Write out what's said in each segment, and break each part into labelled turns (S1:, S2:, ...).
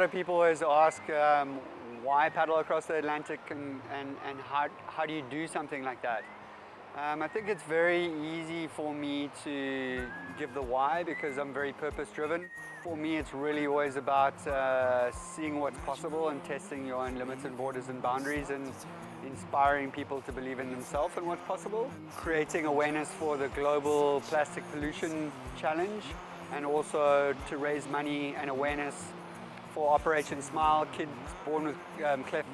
S1: of people always ask why paddle across the Atlantic and how do you do something like that? I think it's very easy for me to give the why because I'm very purpose driven. For me, it's really always about seeing what's possible and testing your own limits and borders and boundaries and inspiring people to believe in themselves and what's possible. Creating awareness for the global plastic pollution challenge and also to raise money and awareness for Operation Smile, kids born with cleft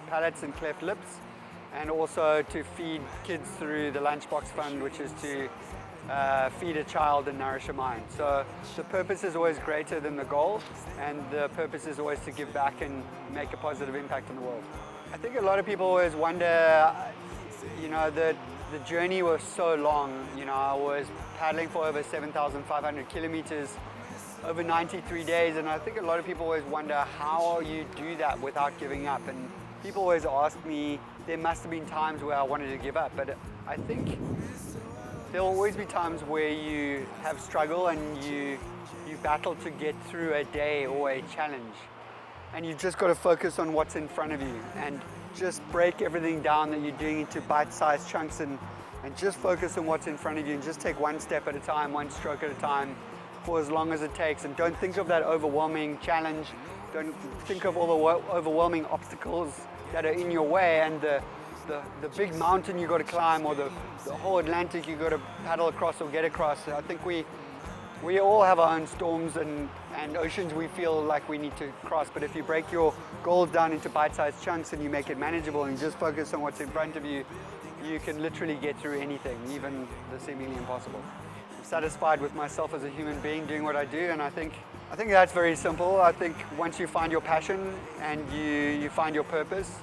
S1: palates and cleft lips, and also to feed kids through the Lunchbox Fund, which is to feed a child and nourish a mind. So the purpose is always greater than the goal, and the purpose is always to give back and make a positive impact in the world. I think a lot of people always wonder, you know, the journey was so long. You know, I was paddling for over 7,500 kilometers over 93 days, and I think a lot of people always wonder how you do that without giving up. And people always ask me, there must have been times where I wanted to give up, but I think there'll always be times where you have struggle and you battle to get through a day or a challenge. And you've just got to focus on what's in front of you and just break everything down that you're doing into bite-sized chunks and just focus on what's in front of you and just take one step at a time, one stroke at a time for as long as it takes. And don't think of that overwhelming challenge. Don't think of all the overwhelming obstacles that are in your way and the big mountain you got to climb or the whole Atlantic you got to paddle across or get across. I think we all have our own storms and oceans we feel like we need to cross, but if you break your goals down into bite-sized chunks and you make it manageable and just focus on what's in front of you, you can literally get through anything, even the seemingly impossible. I'm satisfied with myself as a human being doing what I do, and I think that's very simple. I think once you find your passion and you find your purpose,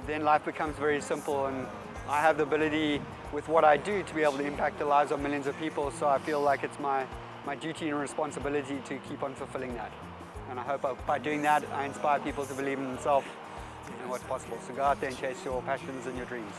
S1: then life becomes very simple, and I have the ability with what I do to be able to impact the lives of millions of people, so I feel like it's my duty and responsibility to keep on fulfilling that. And I hope by doing that, I inspire people to believe in themselves and what's possible. So go out there and chase your passions and your dreams.